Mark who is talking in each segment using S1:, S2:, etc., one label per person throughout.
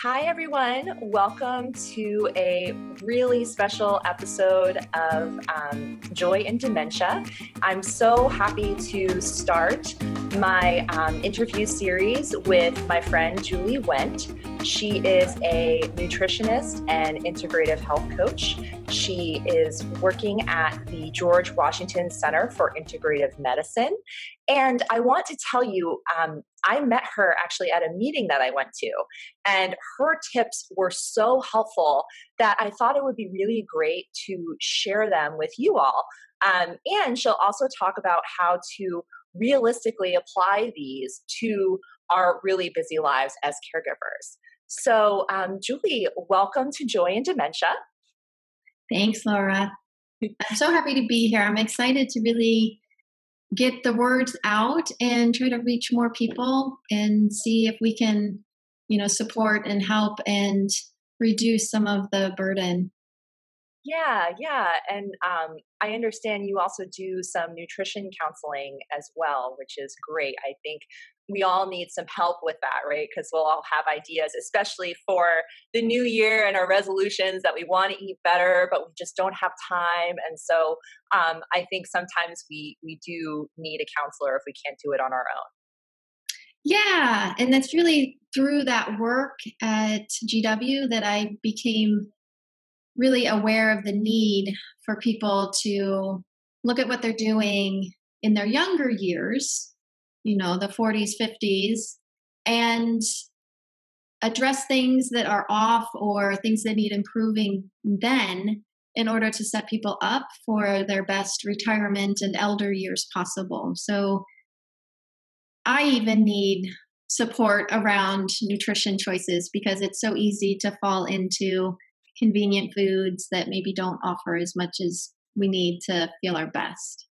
S1: Hi, everyone. Welcome to a really special episode of Joy in Dementia. I'm so happy to start my interview series with my friend, Julie Wendt. She is a nutritionist and integrative health coach. She is working at the George Washington Center for Integrative Medicine. And I want to tell you, I met her actually at a meeting that I went to, and her tips were so helpful that I thought it would be really great to share them with you all. And she'll also talk about how to realistically apply these to our really busy lives as caregivers. So, Julie, welcome to Joy in Dementia.
S2: Thanks, Laura. I'm so happy to be here. I'm excited to really get the words out and try to reach more people and see if we can, support and help and reduce some of the burden.
S1: Yeah. And I understand you also do some nutrition counseling as well, which is great. I think we all need some help with that, right? Because we'll all have ideas, especially for the new year and our resolutions that we want to eat better, but we just don't have time. And so I think sometimes we do need a counselor if we can't do it on our own.
S2: Yeah. And that's really through that work at GW that I became really aware of the need for people to look at what they're doing in their younger years, the 40s, 50s, and address things that are off or things that need improving then in order to set people up for their best retirement and elder years possible. So I even need support around nutrition choices because it's so easy to fall into convenient foods that maybe don't offer as much as we need to feel our best.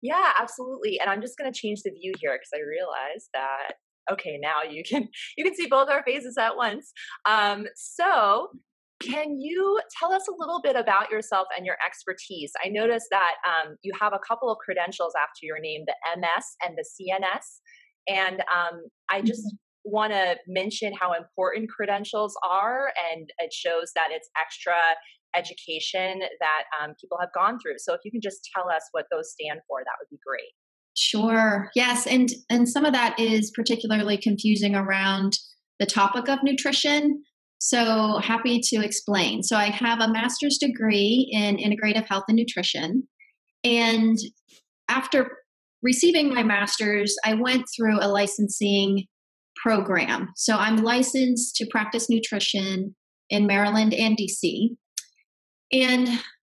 S1: Yeah, absolutely. And I'm just going to change the view here because I realize that, okay, now you can see both our faces at once. So can you tell us a little bit about yourself and your expertise? I noticed that you have a couple of credentials after your name, the MS and the CNS. And I just want to mention how important credentials are, and it shows that it's extra education that people have gone through. So if you can just tell us what those stand for, that would be great.
S2: Sure. Yes. And some of that is particularly confusing around the topic of nutrition. So happy to explain. So I have a master's degree in integrative health and nutrition. And after receiving my master's, I went through a licensing program. So I'm licensed to practice nutrition in Maryland and DC. And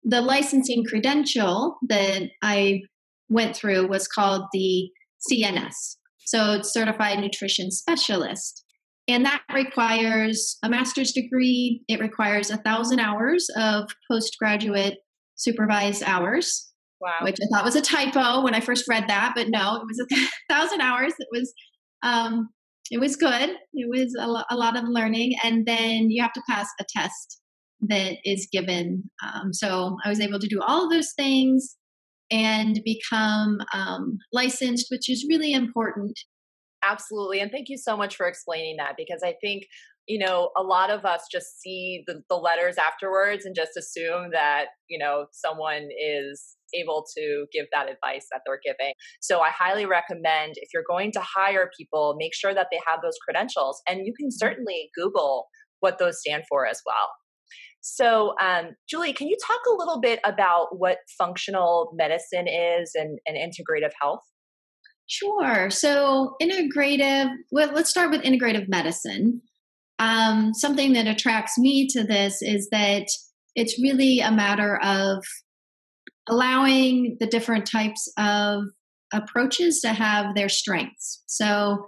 S2: the licensing credential that I went through was called the CNS. So it's Certified Nutrition Specialist. And that requires a master's degree. It requires 1,000 hours of postgraduate supervised hours.
S1: Wow.
S2: Which I thought was a typo when I first read that, but no, it was 1,000 hours. It was good. It was a lot of learning, and then you have to pass a test that is given. So I was able to do all of those things and become licensed, which is really important.
S1: Absolutely. And thank you so much for explaining that, because I think, a lot of us just see the letters afterwards and just assume that, someone is able to give that advice that they're giving. So I highly recommend, if you're going to hire people, make sure that they have those credentials, and you can certainly Google what those stand for as well. So, Julie, can you talk a little bit about what functional medicine is and integrative health?
S2: Sure. So let's start with integrative medicine. Something that attracts me to this is that it's really a matter of allowing the different types of approaches to have their strengths. So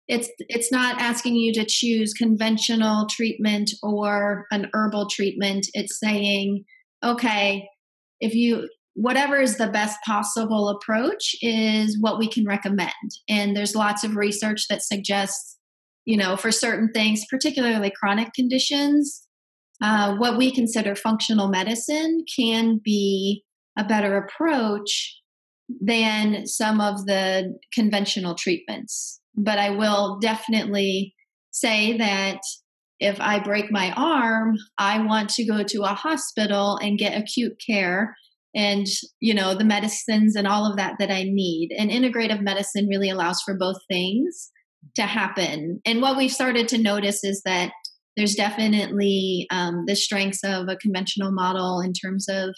S2: it's not asking you to choose conventional treatment or an herbal treatment. It's saying, okay, whatever is the best possible approach is what we can recommend. And there's lots of research that suggests, for certain things, particularly chronic conditions, what we consider functional medicine can be a better approach than some of the conventional treatments. But I will definitely say that if I break my arm, I want to go to a hospital and get acute care and, the medicines and all of that I need. And integrative medicine really allows for both things to happen. And what we've started to notice is that there's definitely the strengths of a conventional model in terms of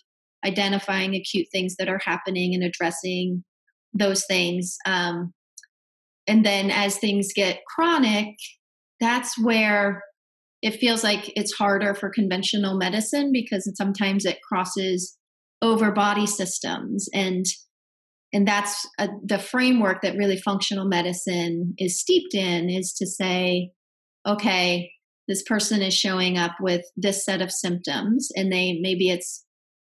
S2: identifying acute things that are happening and addressing those things. And then as things get chronic, that's where it feels like it's harder for conventional medicine because sometimes it crosses over body systems. And that's the framework that really functional medicine is steeped in, is to say, okay, this person is showing up with this set of symptoms, and maybe it's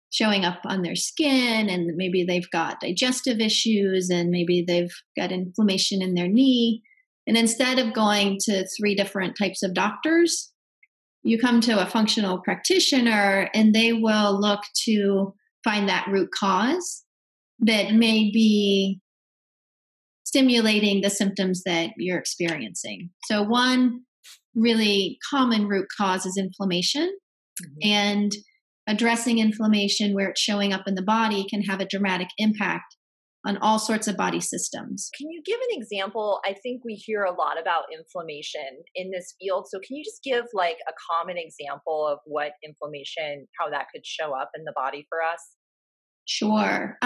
S2: showing up on their skin, and maybe they've got digestive issues, and maybe they've got inflammation in their knee. And instead of going to 3 different types of doctors, you come to a functional practitioner, and they will look to find that root cause that may be stimulating the symptoms that you're experiencing. So one really common root cause is inflammation. Mm-hmm. And addressing inflammation where it's showing up in the body can have a dramatic impact on all sorts of body systems.
S1: Can you give an example? I think we hear a lot about inflammation in this field. So can you just give like a common example of what inflammation, how that could show up in the body for us?
S2: Sure.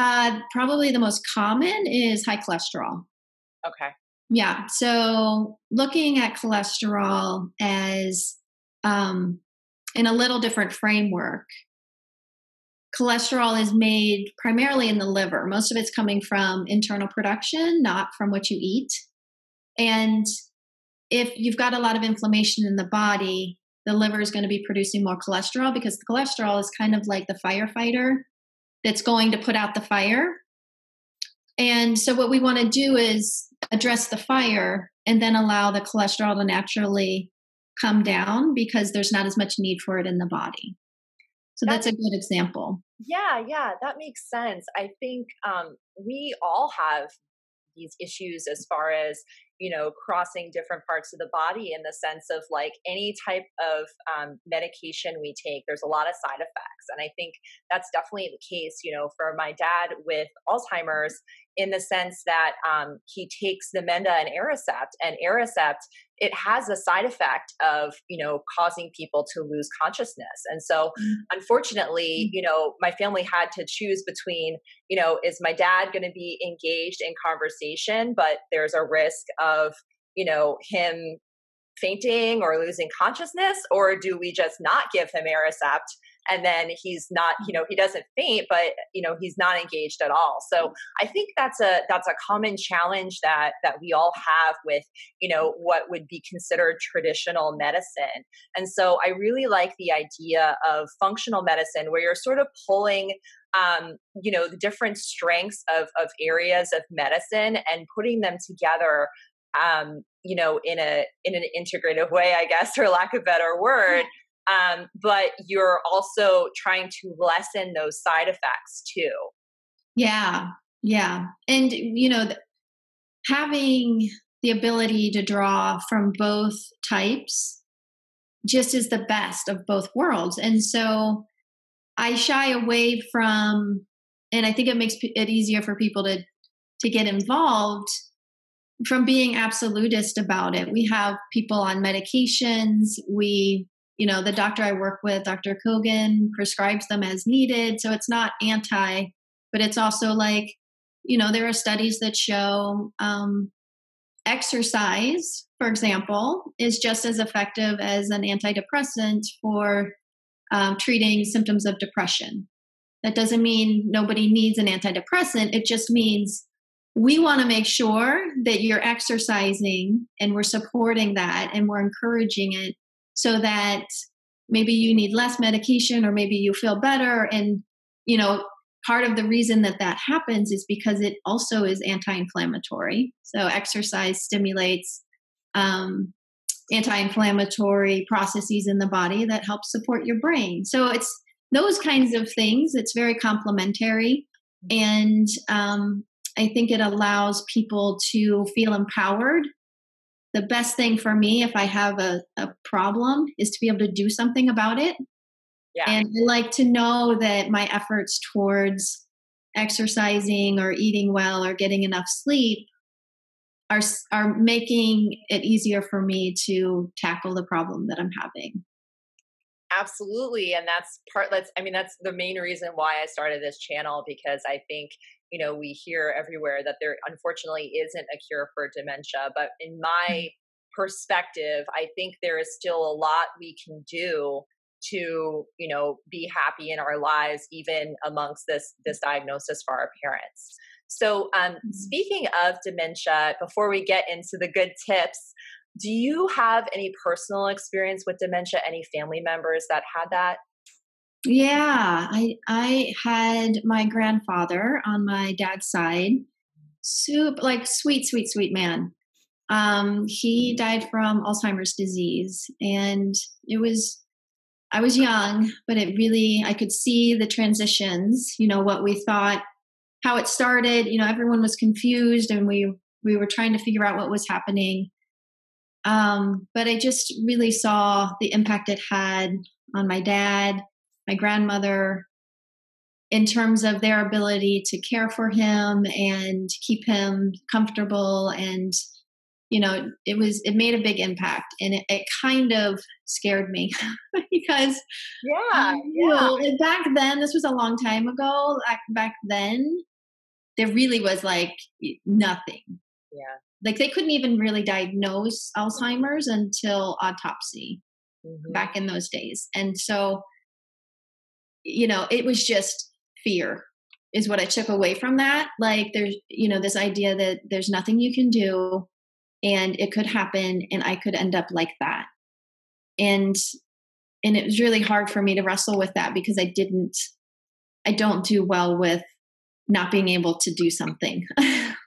S2: Probably the most common is high cholesterol.
S1: Okay.
S2: Yeah. So looking at cholesterol as in a little different framework, cholesterol is made primarily in the liver. Most of it's coming from internal production, not from what you eat. And if you've got a lot of inflammation in the body, the liver is going to be producing more cholesterol because the cholesterol is kind of like the firefighter that's going to put out the fire. And so what we want to do is address the fire and then allow the cholesterol to naturally come down because there's not as much need for it in the body. So that's a good example.
S1: Yeah, that makes sense. I think we all have these issues as far as, crossing different parts of the body in the sense of like any type of medication we take, there's a lot of side effects. And I think that's definitely the case, for my dad with Alzheimer's, in the sense that he takes Namenda and Aricept, and Aricept, it has a side effect of, causing people to lose consciousness. And so unfortunately, my family had to choose between, is my dad going to be engaged in conversation, but there's a risk of, him fainting or losing consciousness, or do we just not give him Aricept and then he's not, he doesn't faint, but he's not engaged at all. So I think that's a common challenge that we all have with, what would be considered traditional medicine. And so I really like the idea of functional medicine, where you're sort of pulling the different strengths of areas of medicine and putting them together, in an integrative way, I guess, for lack of a better word. But you're also trying to lessen those side effects too.
S2: Yeah. And, having the ability to draw from both types just is the best of both worlds. And so I shy away from, and I think it makes it easier for people to get involved, from being absolutist about it. We have people on medications. The doctor I work with, Dr. Kogan, prescribes them as needed. So it's not anti, but it's also like, there are studies that show exercise, for example, is just as effective as an antidepressant for treating symptoms of depression. That doesn't mean nobody needs an antidepressant. It just means we want to make sure that you're exercising and we're supporting that and we're encouraging it, so that maybe you need less medication or maybe you feel better. And, part of the reason that happens is because it also is anti-inflammatory. So exercise stimulates anti-inflammatory processes in the body that help support your brain. So it's those kinds of things. It's very complementary. And I think it allows people to feel empowered the best thing for me if I have a problem is to be able to do something about it.
S1: Yeah.
S2: And I like to know that my efforts towards exercising or eating well or getting enough sleep are making it easier for me to tackle the problem that I'm having.
S1: Absolutely. And that's the main reason why I started this channel, because I think, we hear everywhere that there unfortunately isn't a cure for dementia. But in my perspective, I think there is still a lot we can do to, be happy in our lives, even amongst this diagnosis for our parents. So, speaking of dementia, before we get into the good tips, do you have any personal experience with dementia? Any family members that had that?
S2: Yeah, I had my grandfather on my dad's side, super like sweet man. He died from Alzheimer's disease, and it was I was young, but it really I could see the transitions. What we thought, how it started. Everyone was confused, and we were trying to figure out what was happening. But I just really saw the impact it had on my dad, my grandmother, in terms of their ability to care for him and keep him comfortable. And, it made a big impact, and it kind of scared me because,
S1: Yeah, yeah.
S2: back then, this was a long time ago. Back then, there really was like nothing.
S1: Yeah.
S2: Like they couldn't even really diagnose Alzheimer's until autopsy back in those days. And so, it was just fear is what I took away from that. Like there's, this idea that there's nothing you can do and it could happen and I could end up like that. And it was really hard for me to wrestle with that because I don't do well with not being able to do something.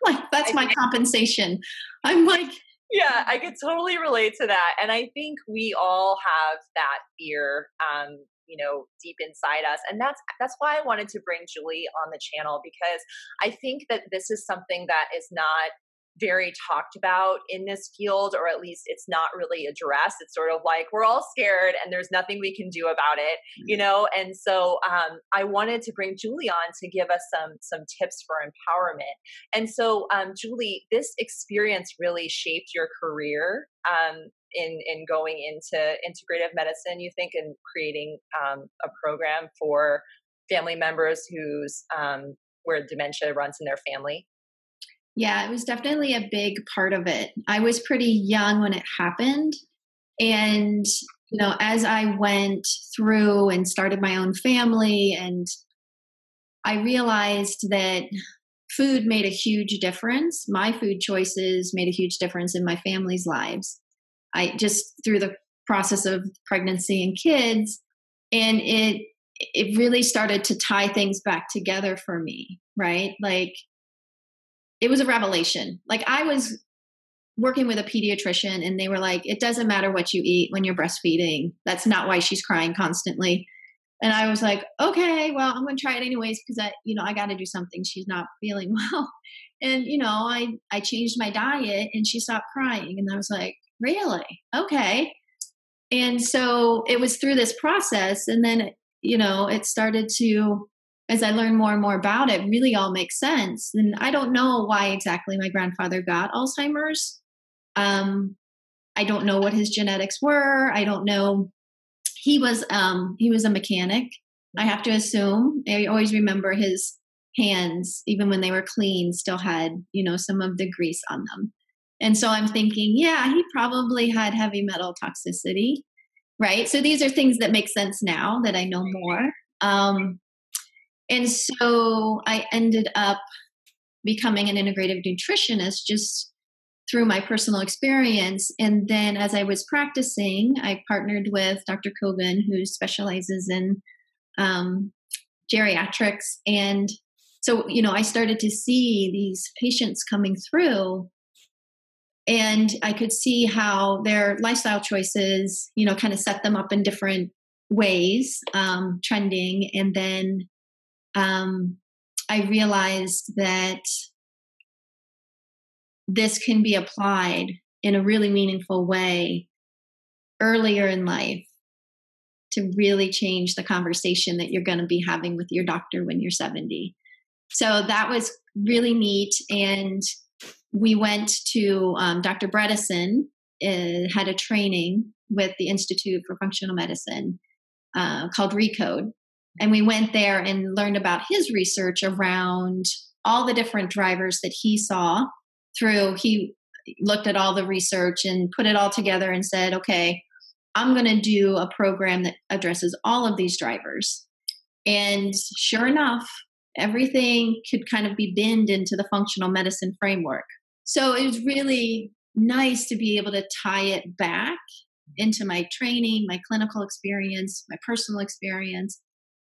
S2: Like that's my compensation. I'm like,
S1: yeah, I could totally relate to that. And I think we all have that fear, deep inside us. And that's why I wanted to bring Julie on the channel, because I think that this is something that is not very talked about in this field, or at least it's not really addressed. It's sort of like we're all scared and there's nothing we can do about it, And so I wanted to bring Julie on to give us some tips for empowerment. And so, Julie, this experience really shaped your career in going into integrative medicine. You think, in creating a program for family members where dementia runs in their family.
S2: Yeah, it was definitely a big part of it. I was pretty young when it happened. And, as I went through and started my own family, and I realized that food made a huge difference. My food choices made a huge difference in my family's lives. I just through the process of pregnancy and kids, and it really started to tie things back together for me, right? Like it was a revelation. Like I was working with a pediatrician and they were like, it doesn't matter what you eat when you're breastfeeding. That's not why she's crying constantly. And I was like, okay, well, I'm going to try it anyways because I got to do something. She's not feeling well. And, I changed my diet and she stopped crying. And I was like, really? Okay. And so it was through this process. And then, it started to, as I learned more and more about it, really all makes sense. And I don't know why exactly my grandfather got Alzheimer's. I don't know what his genetics were. I don't know. He was a mechanic. I have to assume. I always remember his hands, even when they were clean, still had, some of the grease on them. And so I'm thinking, yeah, he probably had heavy metal toxicity, right? So these are things that make sense now that I know more. And so I ended up becoming an integrative nutritionist just through my personal experience. And then as I was practicing, I partnered with Dr. Kogan, who specializes in geriatrics. And so, I started to see these patients coming through, and I could see how their lifestyle choices, kind of set them up in different ways, trending. And then I realized that this can be applied in a really meaningful way earlier in life to really change the conversation that you're going to be having with your doctor when you're 70. So that was really neat. And we went to Dr. Bredesen, had a training with the Institute for Functional Medicine called Recode. And we went there and learned about his research around all the different drivers that he saw through. He looked at all the research and put it all together and said, okay, I'm going to do a program that addresses all of these drivers. And sure enough, everything could kind of be binned into the functional medicine framework. So it was really nice to be able to tie it back into my training, my clinical experience, my personal experience,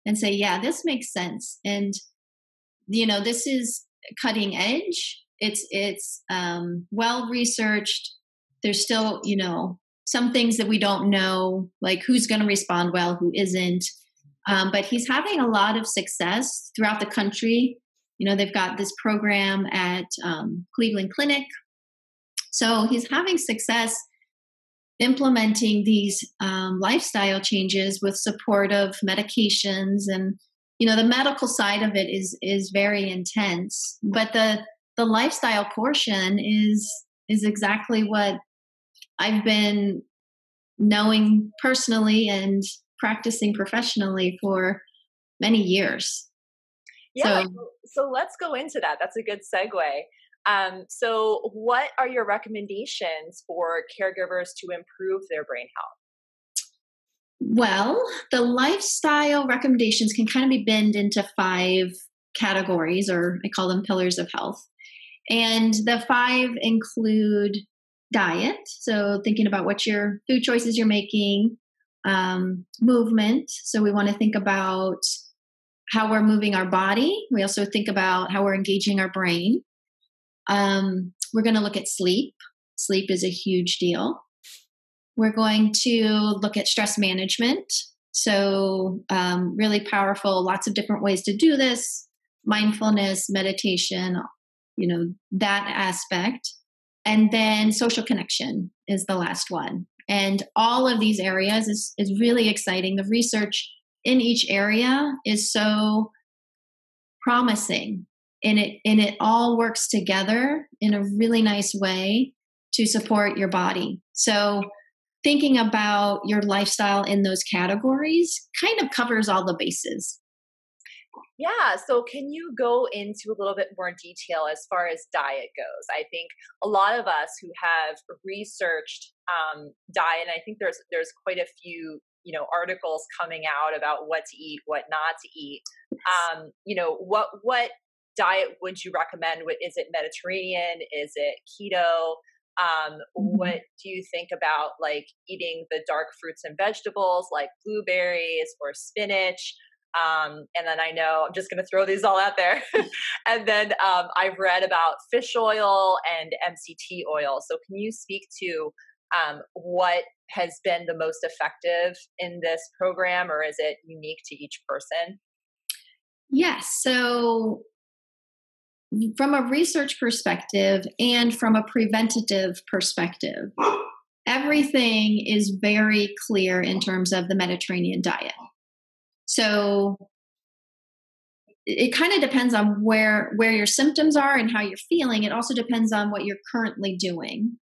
S2: and say, yeah, this makes sense. And, this is cutting edge. It's well researched. There's still, some things that we don't know, like who's going to respond well, who isn't. But he's having a lot of success throughout the country. They've got this program at Cleveland Clinic. So he's having success implementing these lifestyle changes with supportive medications. And, the medical side of it is very intense. But the lifestyle portion is exactly what I've been knowing personally and practicing professionally for many years.
S1: Yeah, so let's go into that. That's a good segue. So what are your recommendations for caregivers to improve their brain health?
S2: Well, the lifestyle recommendations can kind of be binned into 5 categories, or I call them pillars of health. And the 5 include diet. So thinking about what your food choices you're making, movement. So we want to think about how we're moving our body. We also think about how we're engaging our brain. We're going to look at sleep. Sleep is a huge deal. We're going to look at stress management. So really powerful, lots of different ways to do this. Mindfulness, meditation, that aspect. And then social connection is the last one. And all of these areas is really exciting. The research in each area is so promising, and it all works together in a really nice way to support your body. So thinking about your lifestyle in those categories kind of covers all the bases.
S1: Yeah. So can you go into a little bit more detail as far as diet goes? I think a lot of us who have researched diet, and I think there's quite a few, articles coming out about what to eat, what not to eat. What diet would you recommend? Is it Mediterranean? Is it keto? What do you think about like eating the dark fruits and vegetables like blueberries or spinach? And then I know I'm just going to throw these all out there. And then I've read about fish oil and MCT oil. So can you speak to what has been the most effective in this program, or is it unique to each person?
S2: Yes. So from a research perspective and from a preventative perspective, everything is very clear in terms of the Mediterranean diet. So it kind of depends on where your symptoms are and how you're feeling. It also depends on what you're currently doing.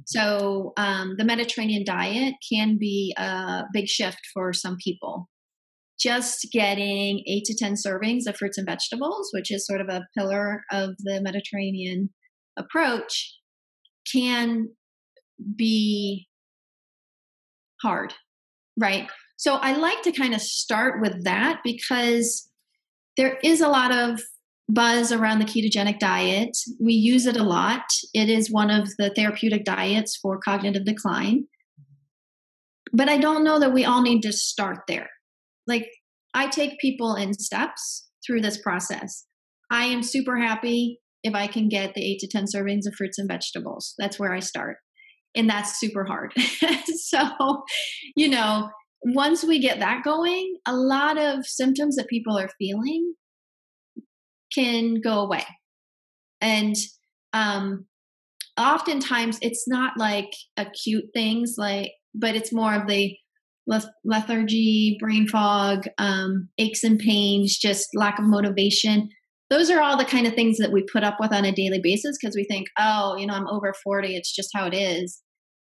S2: So the Mediterranean diet can be a big shift for some people. Just getting 8 to 10 servings of fruits and vegetables, which is sort of a pillar of the Mediterranean approach, can be hard, right? So I like to kind of start with that because there is a lot of buzz around the ketogenic diet. We use it a lot. It is one of the therapeutic diets for cognitive decline. But I don't know that we all need to start there. Like, I take people in steps through this process. I am super happy if I can get the 8 to 10 servings of fruits and vegetables. That's where I start. And that's super hard. So, once we get that going, a lot of symptoms that people are feeling can go away. And a oftentimes it's not like acute things, but it's more of the lethargy, brain fog, aches and pains, just lack of motivation. Those are all the kind of things that we put up with on a daily basis because we think, oh, I'm over 40. It's just how it is.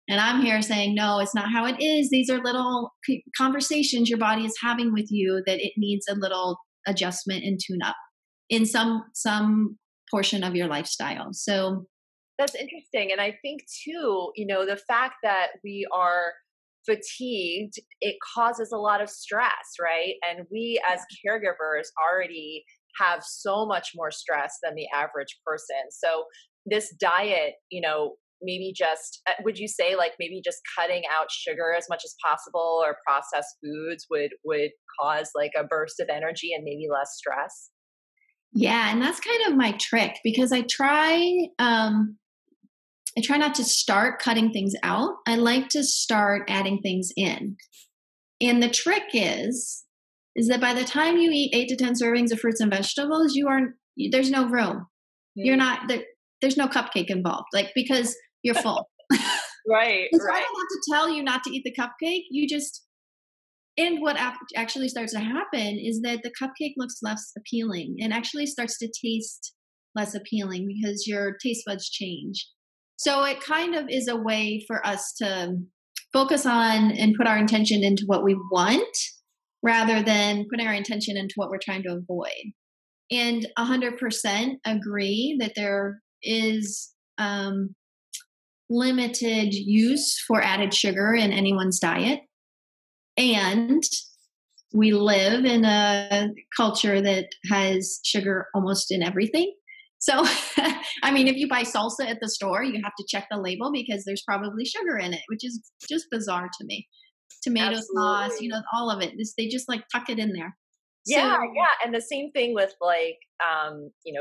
S2: And I'm here saying, no, it's not how it is. These are little conversations your body is having with you that it needs a little adjustment and tune up in some portion of your lifestyle. So
S1: that's interesting. And I think too, the fact that we are fatigued, it causes a lot of stress, right? And we as caregivers already have so much more stress than the average person. So this diet, maybe just, would you say like maybe just cutting out sugar as much as possible or processed foods would cause like a burst of energy and maybe less stress?
S2: Yeah, and that's kind of my trick because I try not to start cutting things out. I like to start adding things in. And the trick is that by the time you eat 8 to 10 servings of fruits and vegetables, there's no room. You're not there's no cupcake involved, like because you're full.
S1: Right.
S2: So I don't have to tell you not to eat the cupcake. And what actually starts to happen is that the cupcake looks less appealing and actually starts to taste less appealing because your taste buds change. So it kind of is a way for us to focus on and put our intention into what we want rather than putting our intention into what we're trying to avoid. And 100% agree that there is limited use for added sugar in anyone's diet. And we live in a culture that has sugar almost in everything. So, I mean, if you buy salsa at the store, you have to check the label because there's probably sugar in it, which is just bizarre to me. Tomato sauce, all of it. They just like tuck it in there.
S1: Yeah. And the same thing with like,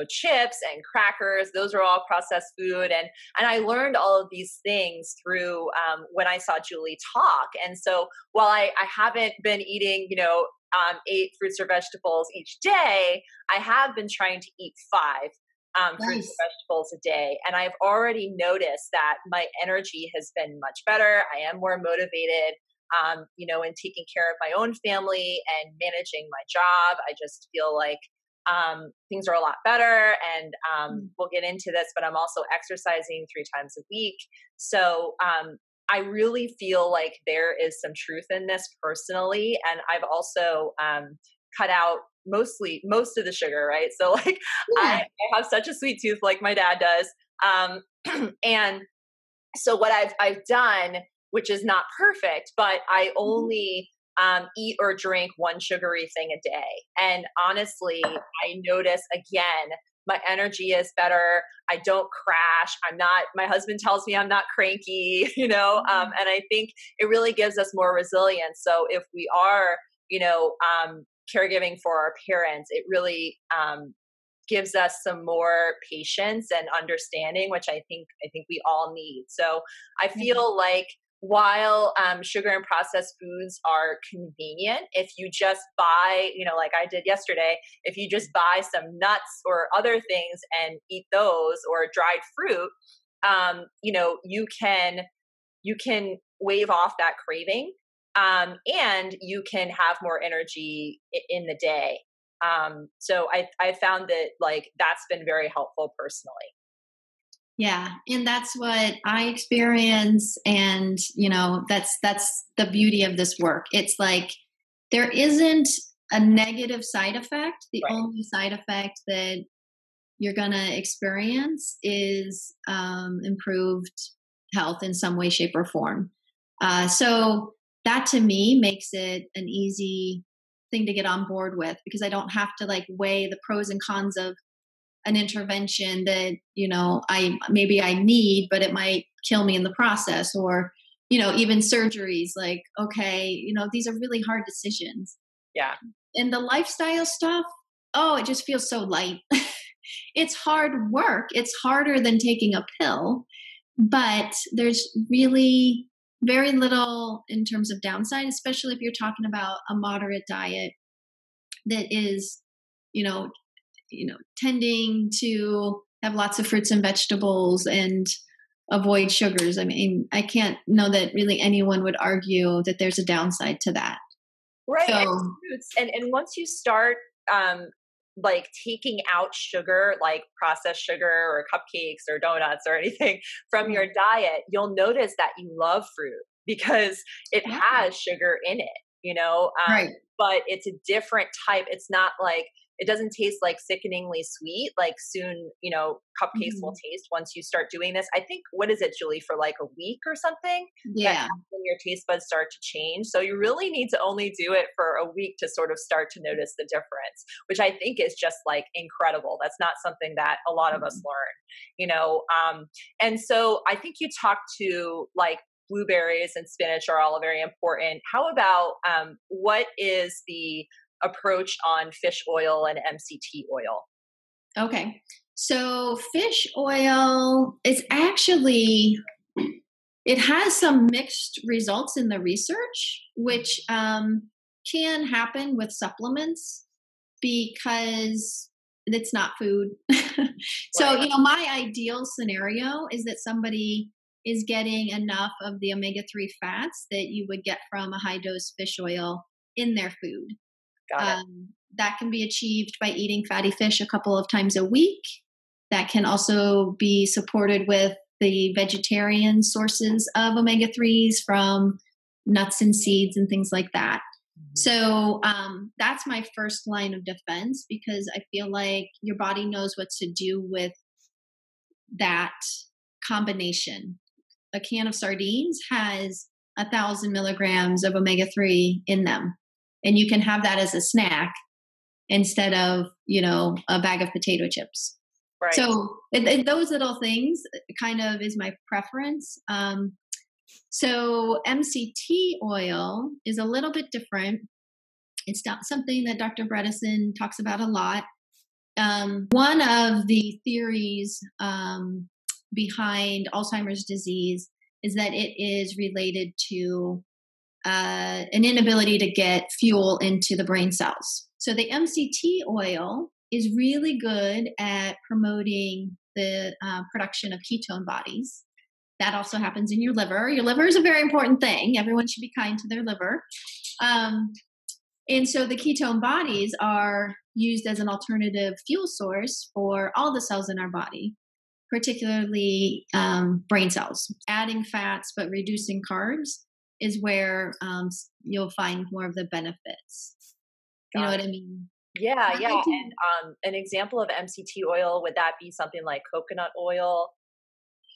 S1: chips and crackers. Those are all processed food. And I learned all of these things through when I saw Julie talk. And so while I haven't been eating, 8 fruits or vegetables each day, I have been trying to eat 5 fruits and vegetables a day. And I've already noticed that my energy has been much better. I am more motivated. In taking care of my own family and managing my job. I just feel like things are a lot better. And we'll get into this, but I'm also exercising 3 times a week. So I really feel like there is some truth in this personally. And I've also cut out most of the sugar, right? So like I have such a sweet tooth like my dad does. And so what I've done, which is not perfect, but I only eat or drink 1 sugary thing a day. And honestly, I notice again, my energy is better. I don't crash. My husband tells me I'm not cranky, and I think it really gives us more resilience. So if we are, caregiving for our parents, it really gives us some more patience and understanding, which I think we all need. So I feel like while sugar and processed foods are convenient, if you just buy, like I did yesterday, if you just buy some nuts or other things and eat those or dried fruit, you can wave off that craving, and you can have more energy in the day. So I found that like that's been very helpful personally.
S2: Yeah. And that's what I experience. And, that's the beauty of this work. It's like, there isn't a negative side effect. The only side effect that you're going to experience is improved health in some way, shape, or form. So that to me makes it an easy thing to get on board with because I don't have to like weigh the pros and cons of an intervention that, I need, but it might kill me in the process, or, even surgeries, like, okay, these are really hard decisions.
S1: Yeah.
S2: And the lifestyle stuff, it just feels so light. It's hard work. It's harder than taking a pill, but there's really very little in terms of downside, especially if you're talking about a moderate diet that is, tending to have lots of fruits and vegetables and avoid sugars. I mean, I can't know that really anyone would argue that there's a downside to that.
S1: Right.
S2: So,
S1: And fruits. And once you start like taking out sugar, like processed sugar or cupcakes or donuts or anything from your diet, you'll notice that you love fruit because it
S2: yeah,
S1: has sugar in it,
S2: right.
S1: but it's a different type. It's not like, it doesn't taste like sickeningly sweet, like soon, cupcakes will
S2: Mhm.
S1: taste once you start doing this. I think, what is it, Julie, for like a week or something? That's
S2: Yeah.
S1: when your taste buds start to change. So you really need to only do it for a week to sort of start to notice the difference, which I think is just like incredible. That's not something that a lot of us learn. And so I think you talked to like blueberries and spinach are all very important. How about what is the approach on fish oil and MCT oil?
S2: Okay. So fish oil is actually, it has some mixed results in the research, which can happen with supplements because it's not food. So,
S1: Right.
S2: my ideal scenario is that somebody is getting enough of the omega-3 fats that you would get from a high dose fish oil in their food.
S1: Got it.
S2: That can be achieved by eating fatty fish a couple of times a week. That can also be supported with the vegetarian sources of omega 3s from nuts and seeds and things like that. So that's my first line of defense because I feel like your body knows what to do with that combination. A can of sardines has 1,000 milligrams of omega 3 in them, and you can have that as a snack instead of a bag of potato chips.
S1: Right.
S2: So those little things kind of is my preference. So MCT oil is a little bit different. It's not something that Dr. Bredesen talks about a lot. One of the theories behind Alzheimer's disease is that it is related to an inability to get fuel into the brain cells. So the MCT oil is really good at promoting the production of ketone bodies. That also happens in your liver. Your liver is a very important thing. Everyone should be kind to their liver. And so the ketone bodies are used as an alternative fuel source for all the cells in our body, particularly brain cells. Adding fats but reducing carbs is where you'll find more of the benefits. You know what I mean?
S1: Yeah, yeah. And an example of MCT oil, would that be something like coconut oil?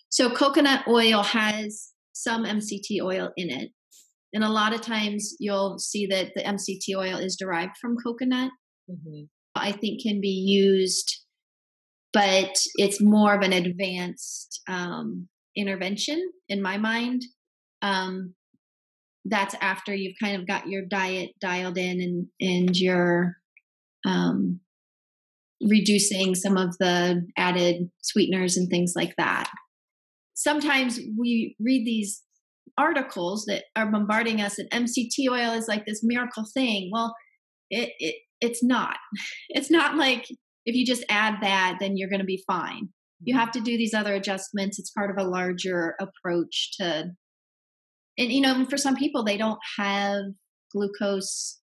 S2: So coconut oil has some MCT oil in it. And a lot of times you'll see that the MCT oil is derived from coconut.
S1: Mm-hmm.
S2: I think can be used, but it's more of an advanced intervention in my mind. That's after you've kind of got your diet dialed in and you're reducing some of the added sweeteners and things like that. Sometimes we read these articles that are bombarding us that MCT oil is like this miracle thing. Well, it's not. It's not like if you just add that, then you're going to be fine. You have to do these other adjustments. It's part of a larger approach to, and for some people, they don't have glucose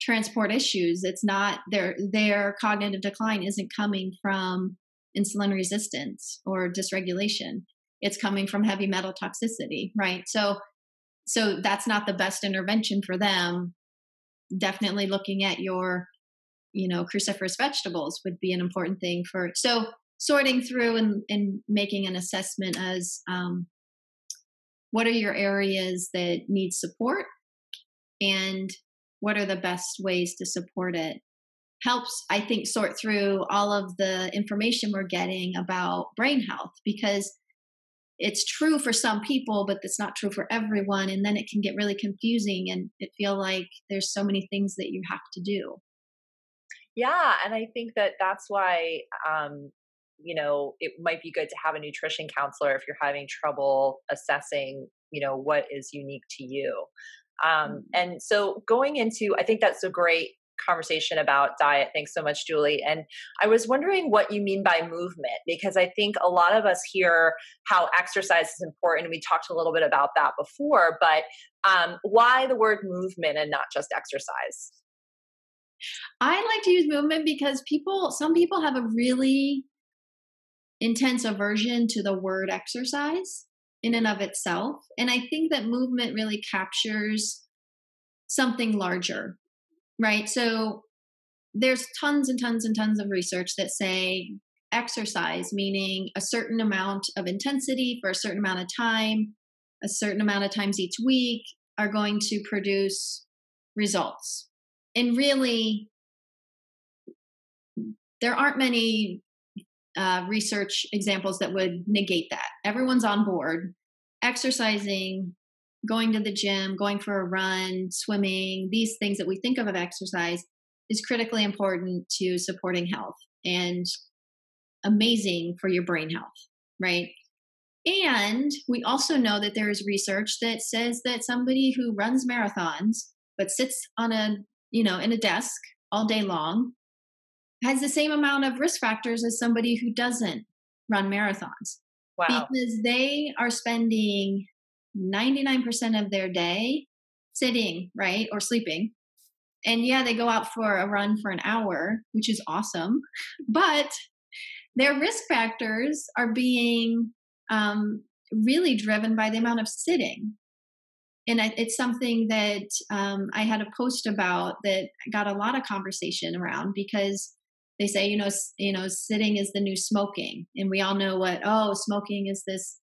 S2: transport issues. It's not their cognitive decline isn't coming from insulin resistance or dysregulation. It's coming from heavy metal toxicity, right? So that's not the best intervention for them. Definitely looking at your, cruciferous vegetables would be an important thing for. So sorting through and making an assessment as what are your areas that need support and what are the best ways to support it helps, I think, sort through all of the information we're getting about brain health, because it's true for some people, but it's not true for everyone. And then it can get really confusing and it feel like there's so many things that you have to do.
S1: Yeah. And I think that that's why, it might be good to have a nutrition counselor if you're having trouble assessing, what is unique to you. And so going into, I think that's a great conversation about diet. Thanks so much, Julie. And I was wondering what you mean by movement, because I think a lot of us hear how exercise is important. We talked a little bit about that before, but why the word movement and not just exercise?
S2: I like to use movement because some people have a really intense aversion to the word exercise in and of itself. And I think that movement really captures something larger, right? So there's tons and tons and tons of research that say exercise, meaning a certain amount of intensity for a certain amount of time, a certain amount of times each week, are going to produce results. And really, there aren't many research examples that would negate that. Everyone's on board. Exercising, going to the gym, going for a run, swimming, these things that we think of exercise is critically important to supporting health and amazing for your brain health, right? And we also know that there is research that says that somebody who runs marathons but sits on in a desk all day long has the same amount of risk factors as somebody who doesn't run marathons.
S1: Wow.
S2: Because they are spending 99% of their day sitting, right, or sleeping. And yeah, they go out for a run for an hour, which is awesome. But their risk factors are being really driven by the amount of sitting. And it's something that I had a post about that got a lot of conversation around, because they say, sitting is the new smoking. And we all know smoking is this,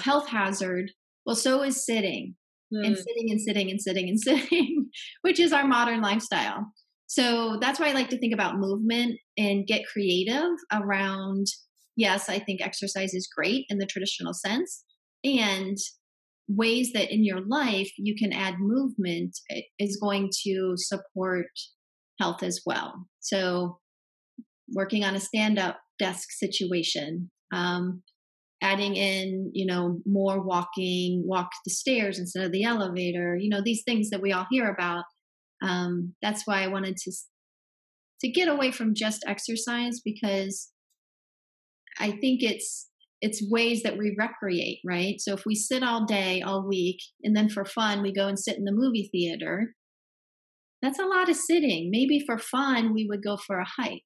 S2: health hazard. Well, so is sitting and sitting and sitting and sitting and sitting, which is our modern lifestyle. So that's why I like to think about movement and get creative around, yes, I think exercise is great in the traditional sense, and ways that in your life you can add movement is going to support health as well. So working on a stand-up desk situation, adding in, more walk the stairs instead of the elevator, these things that we all hear about. That's why I wanted to get away from just exercise, because I think it's ways that we recreate, right? So if we sit all day, all week, and then for fun, we go and sit in the movie theater, that's a lot of sitting. Maybe for fun, we would go for a hike,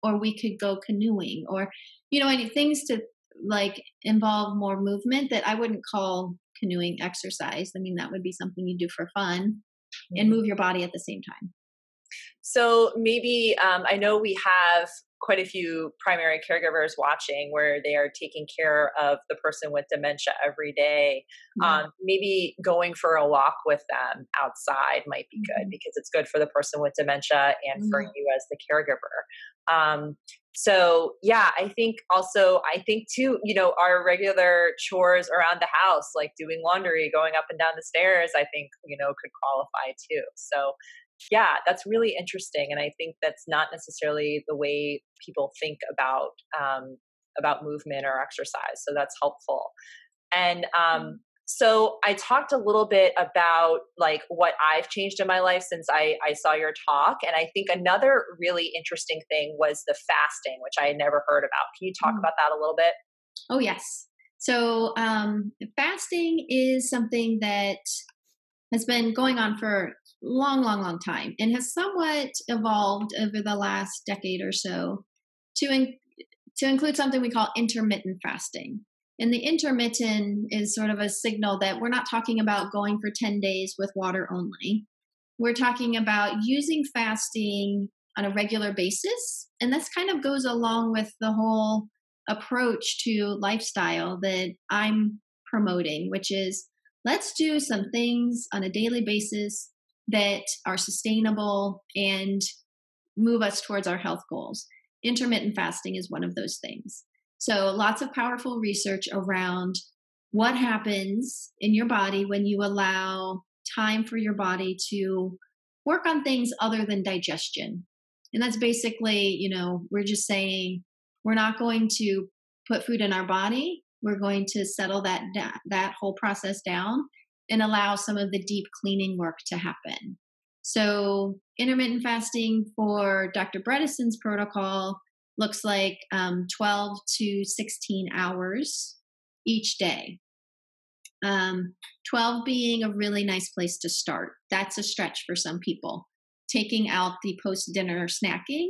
S2: or we could go canoeing, or, any things to like involve more movement that I wouldn't call canoeing exercise. I mean, that would be something you do for fun and move your body at the same time.
S1: So maybe I know we have quite a few primary caregivers watching where they are taking care of the person with dementia every day. Maybe going for a walk with them outside might be good, because it's good for the person with dementia and for you as the caregiver. So yeah, I think too, our regular chores around the house, like doing laundry, going up and down the stairs, I think, could qualify too. So yeah, that's really interesting. And I think that's not necessarily the way people think about movement or exercise. So that's helpful. And so I talked a little bit about like what I've changed in my life since I saw your talk. And I think another really interesting thing was the fasting, which I had never heard about. Can you talk about that a little bit?
S2: Oh, yes. So fasting is something that has been going on for long time, and has somewhat evolved over the last decade or so to include something we call intermittent fasting. And the intermittent is sort of a signal that we're not talking about going for 10 days with water only. We're talking about using fasting on a regular basis. And this kind of goes along with the whole approach to lifestyle that I'm promoting, which is let's do some things on a daily basis that are sustainable and move us towards our health goals. Intermittent fasting is one of those things. So lots of powerful research around what happens in your body when you allow time for your body to work on things other than digestion. And that's basically, we're just saying we're not going to put food in our body. We're going to settle that whole process down and allow some of the deep cleaning work to happen. So intermittent fasting for Dr. Bredesen's protocol looks like 12 to 16 hours each day. 12 being a really nice place to start. That's a stretch for some people. Taking out the post-dinner snacking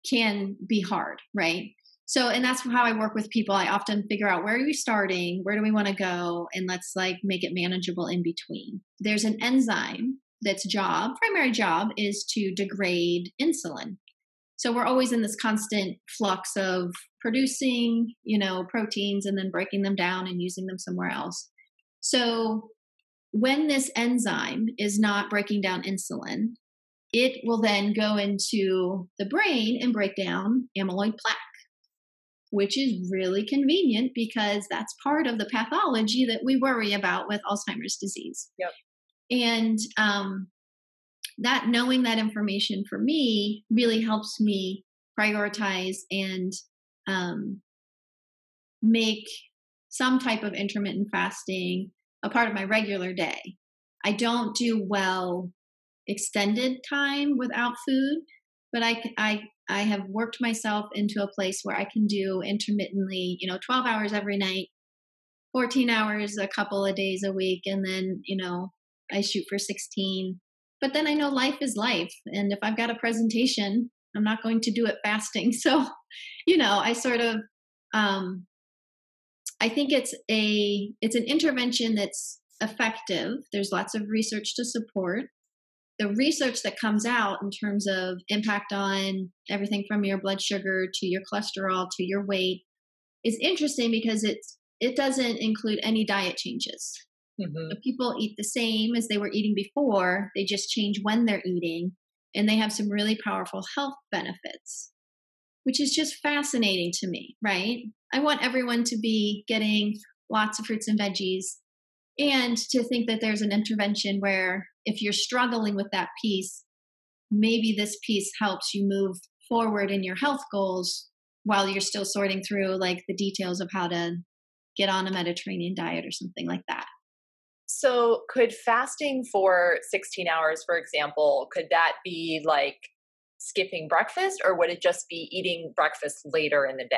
S2: can be hard, right? So, and that's how I work with people. I often figure out, where are we starting? Where do we want to go? And let's like make it manageable in between. There's an enzyme that's primary job is to degrade insulin. So we're always in this constant flux of producing, proteins and then breaking them down and using them somewhere else. So when this enzyme is not breaking down insulin, it will then go into the brain and break down amyloid plaque, which is really convenient because that's part of the pathology that we worry about with Alzheimer's disease.
S1: Yep.
S2: And that knowing that information for me really helps me prioritize and make some type of intermittent fasting a part of my regular day. I don't do well extended time without food, but I have worked myself into a place where I can do intermittently, 12 hours every night, 14 hours a couple of days a week, and then, I shoot for 16. But then I know life is life, and if I've got a presentation, I'm not going to do it fasting. So, I sort of I think it's an intervention that's effective. There's lots of research to support. The research that comes out in terms of impact on everything from your blood sugar to your cholesterol to your weight is interesting because it doesn't include any diet changes.
S1: Mm-hmm.
S2: So people eat the same as they were eating before. They just change when they're eating, and they have some really powerful health benefits, which is just fascinating to me, right? I want everyone to be getting lots of fruits and veggies, and to think that there's an intervention where if you're struggling with that piece, maybe this piece helps you move forward in your health goals while you're still sorting through like the details of how to get on a Mediterranean diet or something like that.
S1: So could fasting for 16 hours, for example, could that be like skipping breakfast, or would it just be eating breakfast later in the day?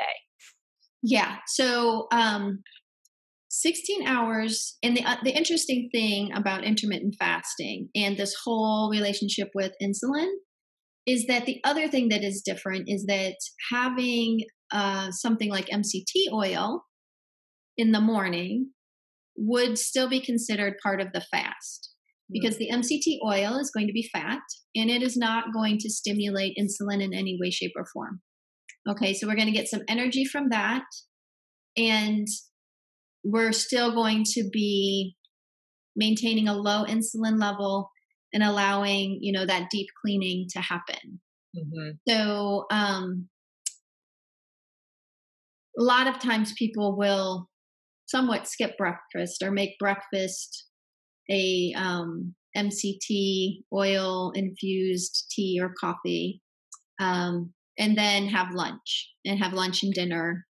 S2: Yeah. So 16 hours. And the interesting thing about intermittent fasting and this whole relationship with insulin is that the other thing that is different is that having something like MCT oil in the morning would still be considered part of the fast, because the MCT oil is going to be fat and it is not going to stimulate insulin in any way, shape, or form. Okay, so we're going to get some energy from that, and we're still going to be maintaining a low insulin level and allowing, that deep cleaning to happen. Mm-hmm. So a lot of times people will somewhat skip breakfast or make breakfast a MCT oil infused tea or coffee, and then have lunch and dinner.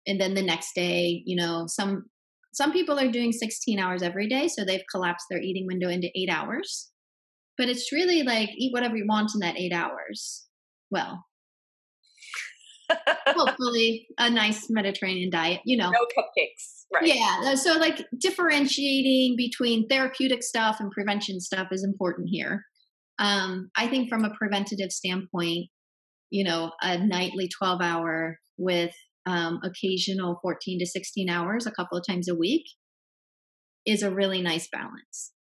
S2: And then the next day, some people are doing 16 hours every day, so they've collapsed their eating window into 8 hours. But it's really like eat whatever you want in that 8 hours. Well, hopefully a nice Mediterranean diet,
S1: No cupcakes, right?
S2: Yeah. So like differentiating between therapeutic stuff and prevention stuff is important here. I think from a preventative standpoint, a nightly 12-hour with occasional 14 to 16 hours a couple of times a week is a really nice balance.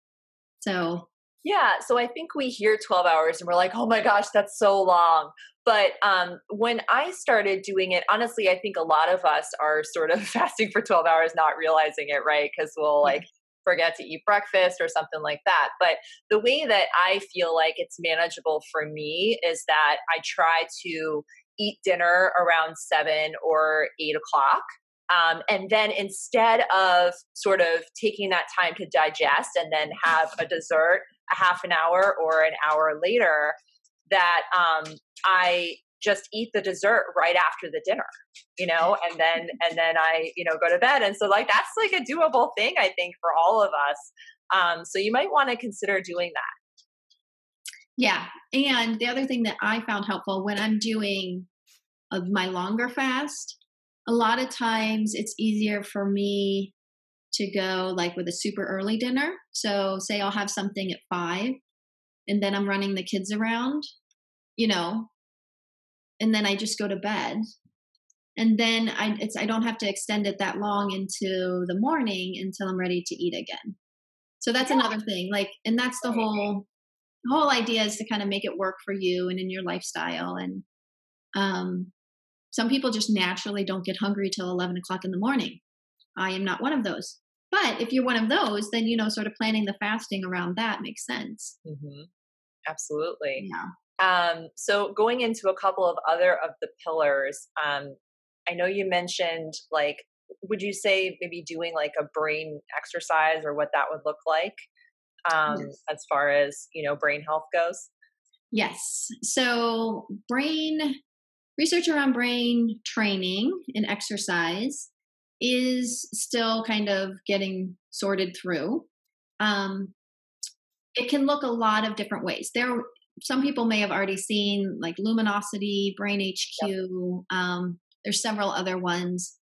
S2: So
S1: yeah, so I think we hear 12 hours and we're like, oh my gosh, that's so long. But when I started doing it, honestly, I think a lot of us are sort of fasting for 12 hours, not realizing it, right? Because we'll like forget to eat breakfast or something like that. But the way that I feel like it's manageable for me is that I try to eat dinner around 7 or 8 o'clock. And then instead of sort of taking that time to digest and then have a dessert a half an hour or an hour later, that I just eat the dessert right after the dinner, and then I, go to bed. And so like, that's like a doable thing, I think, for all of us. So you might want to consider doing that.
S2: Yeah. And the other thing that I found helpful when I'm doing my longer fast, a lot of times it's easier for me to go like with a super early dinner. So say I'll have something at 5 and then I'm running the kids around, you know, and then I just go to bed. And then I don't have to extend it that long into the morning until I'm ready to eat again. So that's
S1: Yeah.
S2: another thing. Like, and that's the whole idea is to kind of make it work for you and in your lifestyle. And um, some people just naturally don't get hungry till 11 o'clock in the morning. I am not one of those. But if you're one of those, then, sort of planning the fasting around that makes sense.
S1: Hmm. Absolutely.
S2: Yeah.
S1: So going into a couple of other of the pillars, I know you mentioned like, would you say maybe doing like a brain exercise or what that would look like
S2: Yes.
S1: as far as, brain health goes?
S2: Yes. So, research around brain training and exercise is still kind of getting sorted through. Um, it can look a lot of different ways. Some people may have already seen like Luminosity, Brain
S1: Yep.
S2: HQ. There's several other ones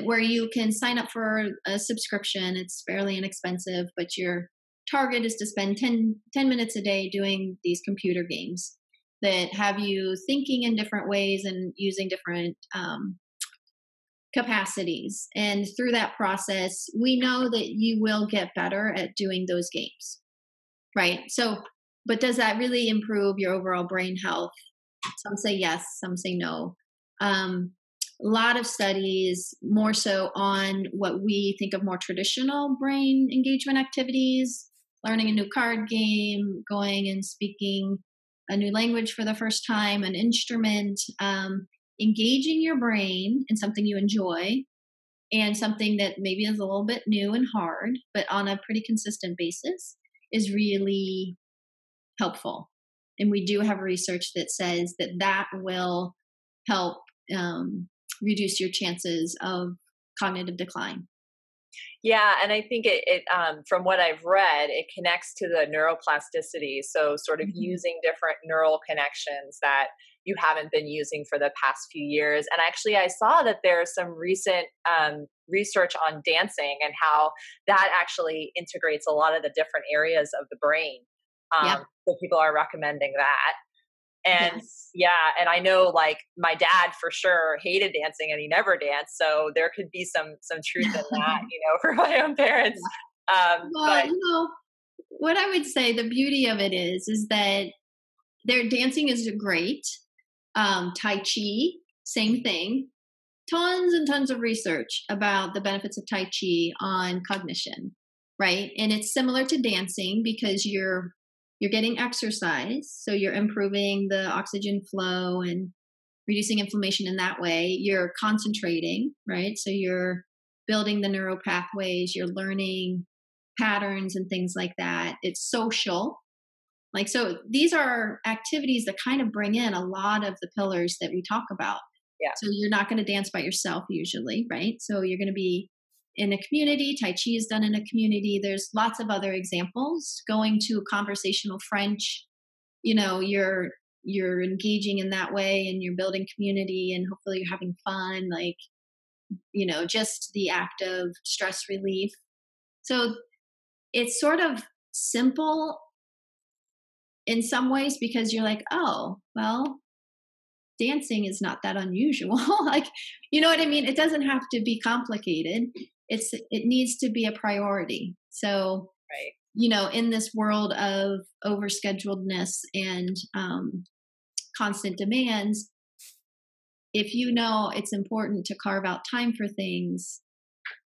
S2: where you can sign up for a subscription. It's fairly inexpensive, but your target is to spend 10 minutes a day doing these computer games that have you thinking in different ways and using different capacities. And through that process, we know that you will get better at doing those games, right? So, but does that really improve your overall brain health? Some say yes, some say no. A lot of studies more so on what we think of more traditional brain engagement activities, learning a new card game, going and speaking a new language for the first time, an instrument, engaging your brain in something you enjoy and something that maybe is a little bit new and hard, but on a pretty consistent basis is really helpful. And we do have research that says that that will help reduce your chances of cognitive decline.
S1: Yeah, and I think from what I've read, it connects to the neuroplasticity. So, sort of
S2: Mhm.
S1: using different neural connections that you haven't been using for the past few years. And actually, I saw that there's some recent research on dancing and how that actually integrates a lot of the different areas of the brain.
S2: Yeah.
S1: So, people are recommending that. And
S2: Yes.
S1: yeah, and I know like my dad for sure hated dancing and he never danced. So there could be some truth in that, for my own parents.
S2: Yeah. Well,
S1: But
S2: what I would say the beauty of it is that their dancing is great. Tai Chi, same thing. Tons and tons of research about the benefits of Tai Chi on cognition, right? And it's similar to dancing because you're getting exercise, so you're improving the oxygen flow and reducing inflammation in that way. You're concentrating, right? So you're building the neural pathways, you're learning patterns and things like that. It's social. Like, so these are activities that kind of bring in a lot of the pillars that we talk about.
S1: yeah,
S2: So you're not going to dance by yourself usually, right? So you're going to be in a community. Tai Chi is done in a community. There's lots of other examples. Going to conversational French, you're engaging in that way and you're building community and hopefully you're having fun, like, just the act of stress relief. So it's sort of simple in some ways because you're like, oh, well, dancing is not that unusual. Like, you know what I mean? It doesn't have to be complicated. It needs to be a priority. So,
S1: right.
S2: in this world of overscheduledness and constant demands, if you know it's important to carve out time for things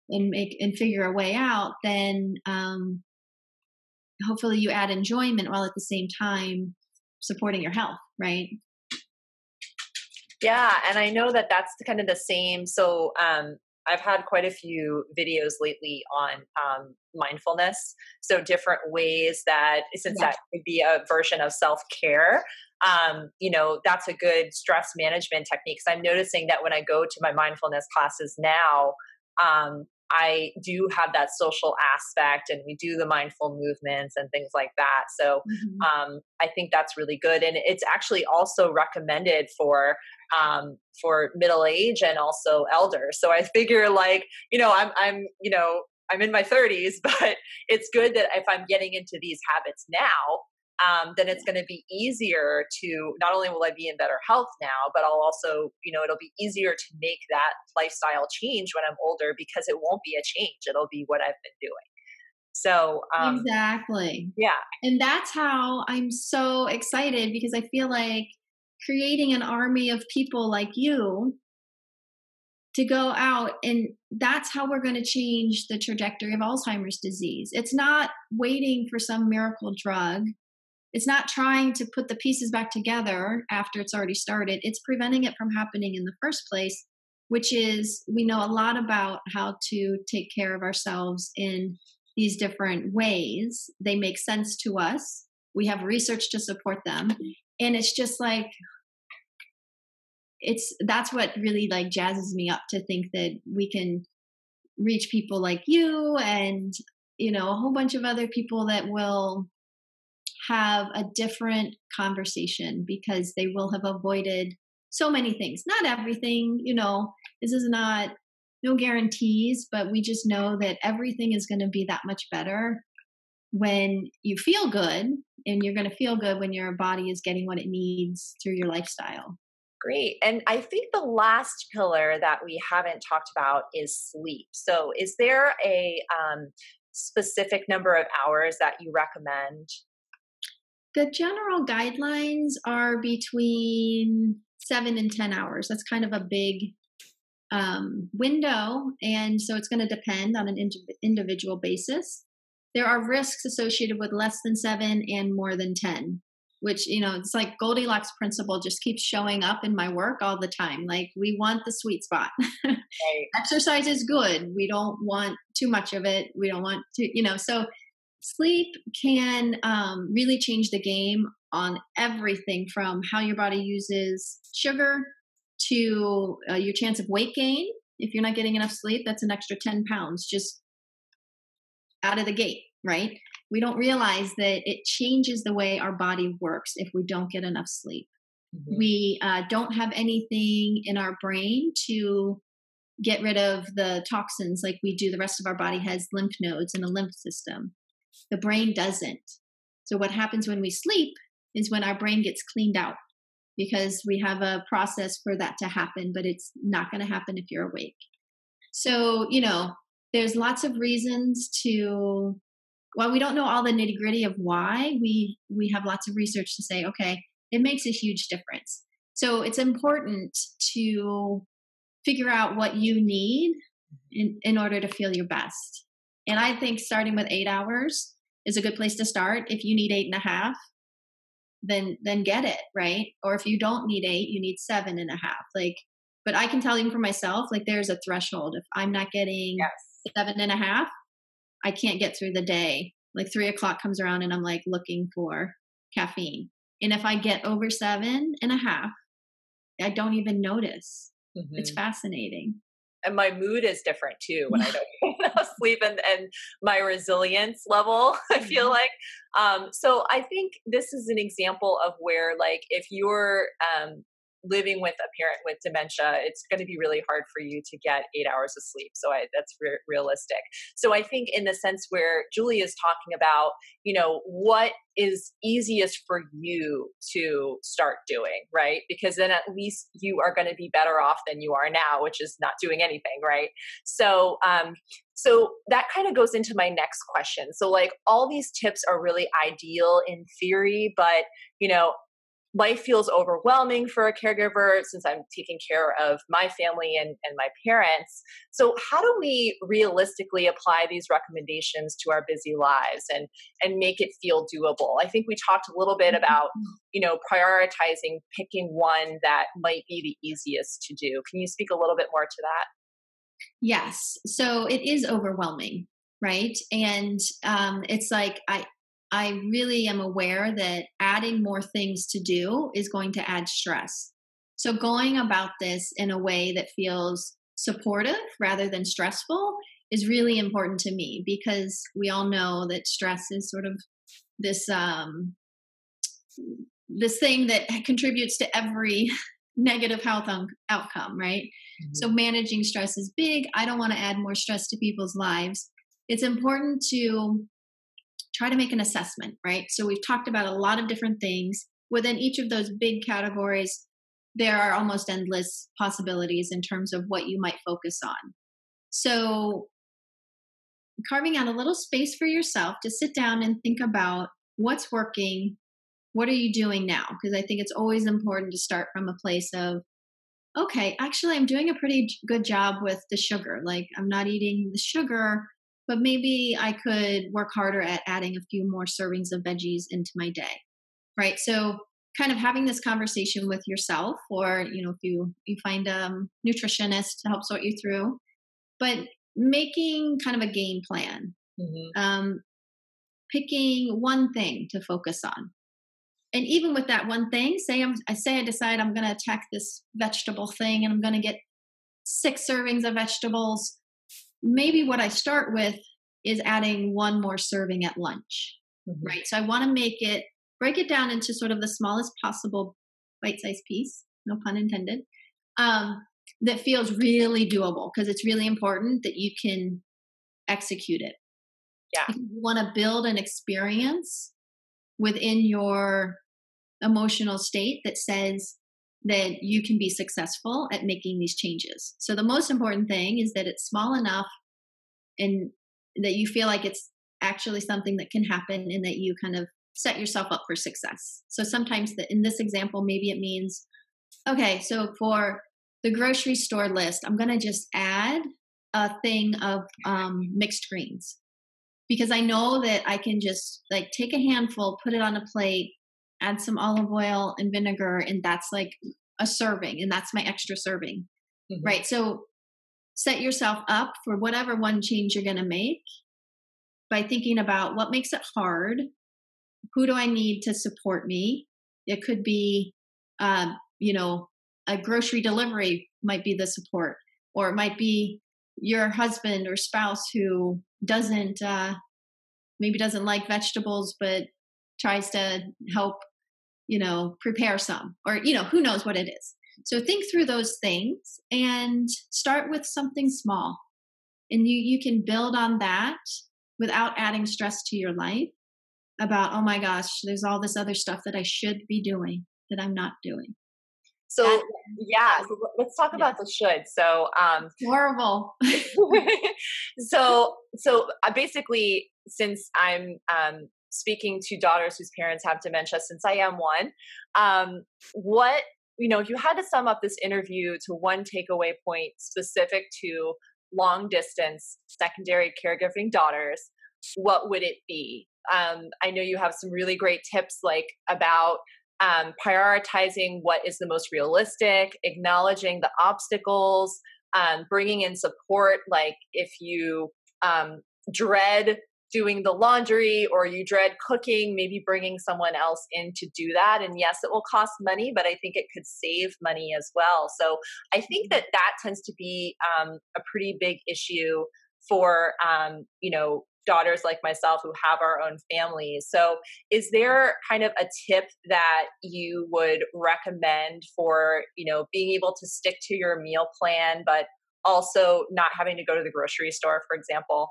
S2: and figure a way out, then hopefully you add enjoyment while at the same time supporting your health, right?
S1: Yeah, and I know that that's kind of the same. So I've had quite a few videos lately on mindfulness. So different ways that, since
S2: Yeah.
S1: that could be a version of self care, that's a good stress management technique. So I'm noticing that when I go to my mindfulness classes now, I do have that social aspect, and we do the mindful movements and things like that. So
S2: Mhm.
S1: I think that's really good. And it's actually also recommended for middle age and also elders. So I figure like, I'm in my 30s, but it's good that if I'm getting into these habits now, then it's going to be easier to, not only will I be in better health now, but I'll also, it'll be easier to make that lifestyle change when I'm older, because it won't be a change. It'll be what I've been doing. So,
S2: Exactly.
S1: yeah.
S2: And that's how I'm so excited, because I feel like creating an army of people like you to go out, and that's how we're going to change the trajectory of Alzheimer's disease. It's not waiting for some miracle drug. It's not trying to put the pieces back together after it's already started. It's preventing it from happening in the first place, which is, we know a lot about how to take care of ourselves in these different ways. They make sense to us. We have research to support them. And it's just like, that's what really like jazzes me up, to think that we can reach people like you and, a whole bunch of other people that will have a different conversation, because they will have avoided so many things. Not everything, this is not, no guarantees, but we just know that everything is going to be that much better when you feel good, and you're going to feel good when your body is getting what it needs through your lifestyle.
S1: Great. And I think the last pillar that we haven't talked about is sleep. So is there a specific number of hours that you recommend?
S2: The general guidelines are between 7 and 10 hours. That's kind of a big window. And so it's going to depend on an individual basis. There are risks associated with less than 7 and more than 10, which, it's like Goldilocks principle just keeps showing up in my work all the time. Like, we want the sweet spot.
S1: Right.
S2: Exercise is good. We don't want too much of it. We don't want to, so sleep can really change the game on everything from how your body uses sugar to your chance of weight gain. If you're not getting enough sleep, that's an extra 10 pounds just out of the gate, right? We don't realize that it changes the way our body works if we don't get enough sleep. Mm-hmm. We don't have anything in our brain to get rid of the toxins like we do. The rest of our body has lymph nodes and a lymph system. The brain doesn't. So what happens when we sleep is when our brain gets cleaned out, because we have a process for that to happen, but it's not going to happen if you're awake. So, there's lots of reasons to, well, we don't know all the nitty gritty of why. We have lots of research to say, okay, it makes a huge difference. So it's important to figure out what you need in order to feel your best. And I think starting with 8 hours is a good place to start. If you need 8.5, then get it, right? Or if you don't need 8, you need 7.5. But I can tell you for myself, there's a threshold. If I'm not getting 7.5, I can't get through the day. 3 o'clock comes around and I'm looking for caffeine. And if I get over 7.5, I don't even notice. Mm-hmm. It's fascinating.
S1: And my mood is different too when I don't get enough sleep, and my resilience level, I feel like. So I think this is an example of where, if you're living with a parent with dementia, it's going to be really hard for you to get 8 hours of sleep. So that's realistic. So I think in the sense where Julie is talking about, what is easiest for you to start doing, right? Because then at least you are going to be better off than you are now, which is not doing anything, right? So, so that kind of goes into my next question. So all these tips are really ideal in theory, but, life feels overwhelming for a caregiver since I'm taking care of my family and my parents. So how do we realistically apply these recommendations to our busy lives and make it feel doable? I think we talked a little bit about, prioritizing, picking one that might be the easiest to do. Can you speak a little bit more to that?
S2: Yes. So it is overwhelming, right? And it's I really am aware that adding more things to do is going to add stress. So going about this in a way that feels supportive rather than stressful is really important to me, because we all know that stress is sort of this this thing that contributes to every negative health outcome, right?
S1: Mm-hmm.
S2: So managing stress is big. I don't want to add more stress to people's lives. It's important to try to make an assessment, right? So we've talked about a lot of different things. Within each of those big categories, there are almost endless possibilities in terms of what you might focus on. So carving out a little space for yourself to sit down and think about what's working, what are you doing now? Because I think it's always important to start from a place of, okay, actually, I'm doing a pretty good job with the sugar. Like, I'm not eating the sugar, but maybe I could work harder at adding a few more servings of veggies into my day, right? So kind of having this conversation with yourself, or, if you find a nutritionist to help sort you through, but making kind of a game plan, picking one thing to focus on. And even with that one thing, I decide I'm going to attack this vegetable thing and I'm going to get 6 servings of vegetables. Maybe what I start with is adding one more serving at lunch, right? So I want to break it down into sort of the smallest possible bite-sized piece, no pun intended, that feels really doable, because it's really important that you can execute it.
S1: Yeah.
S2: You want to build an experience within your emotional state that says that you can be successful at making these changes. So the most important thing is that it's small enough and that you feel like it's actually something that can happen, and that you kind of set yourself up for success. So sometimes in this example, maybe it means, okay, so for the grocery store list, I'm going to just add a thing of mixed greens, because I know that I can just like take a handful, put it on a plate, add some olive oil and vinegar, and that's like a serving, and that's my extra serving, right? So set yourself up for whatever one change you're going to make by thinking about what makes it hard. Who do I need to support me? It could be, a grocery delivery might be the support, or it might be your husband or spouse who maybe doesn't like vegetables, but tries to help, prepare some, or, who knows what it is. So think through those things and start with something small, and you can build on that without adding stress to your life about, oh my gosh, there's all this other stuff that I should be doing that I'm not doing.
S1: So let's talk about the should. So
S2: horrible.
S1: So basically, since I'm speaking to daughters whose parents have dementia, since I am one, if you had to sum up this interview to one takeaway point specific to long distance secondary caregiving daughters, what would it be? I know you have some really great tips, like about prioritizing what is the most realistic, acknowledging the obstacles, bringing in support. Like if you dread doing the laundry or you dread cooking, maybe bringing someone else in to do that. And yes, it will cost money, but I think it could save money as well. So I think that tends to be a pretty big issue for, daughters like myself who have our own families. So is there kind of a tip that you would recommend for, being able to stick to your meal plan, but also not having to go to the grocery store, for example?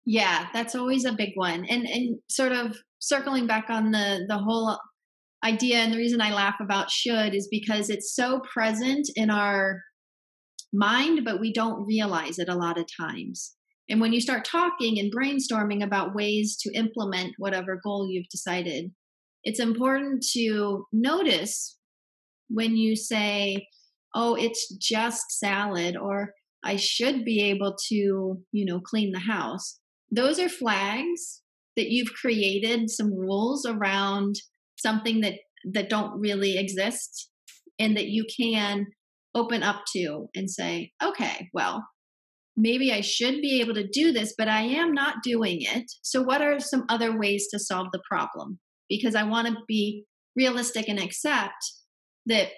S2: Yeah, that's always a big one. And sort of circling back on the whole idea, and the reason I laugh about should is because it's so present in our mind, but we don't realize it a lot of times. And when you start talking and brainstorming about ways to implement whatever goal you've decided, it's important to notice when you say, oh, it's just salad, or I should be able to, clean the house. Those are flags that you've created some rules around something that don't really exist, and that you can open up to and say, okay, well, maybe I should be able to do this, but I am not doing it. So what are some other ways to solve the problem? Because I want to be realistic and accept that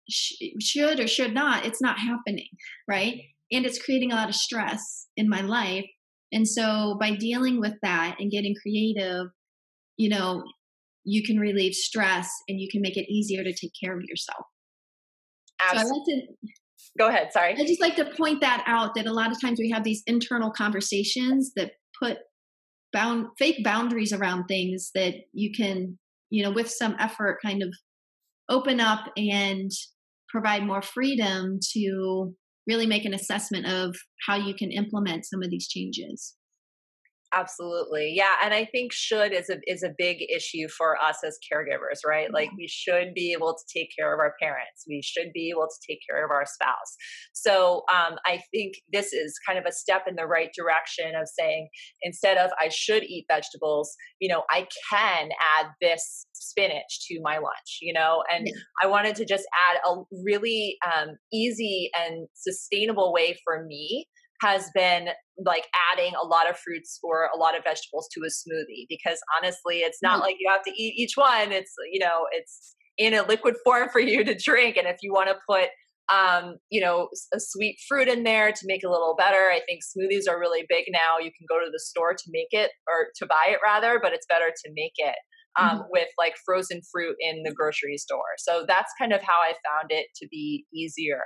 S2: should or should not, it's not happening, right? and it's creating a lot of stress in my life. And so by dealing with that and getting creative, you know, you can relieve stress and you can make it easier to take care of yourself. So
S1: Go ahead. Sorry.
S2: I just like to point that out, that a lot of times we have these internal conversations that put fake boundaries around things that you can, with some effort kind of open up and provide more freedom to really make an assessment of how you can implement some of these changes.
S1: Absolutely. Yeah. And I think should is a big issue for us as caregivers, right? Like we should be able to take care of our parents. We should be able to take care of our spouse. So I think this is kind of a step in the right direction of saying, instead of I should eat vegetables, I can add this spinach to my lunch, and I wanted to just add a really easy and sustainable way for me has been like adding a lot of fruits or a lot of vegetables to a smoothie, because honestly, it's not like you have to eat each one. It's, it's in a liquid form for you to drink. And if you want to put, a sweet fruit in there to make it a little better, I think smoothies are really big now. You can go to the store to make it, or to buy it rather, but it's better to make it with like frozen fruit in the grocery store. So that's kind of how I found it to be easier.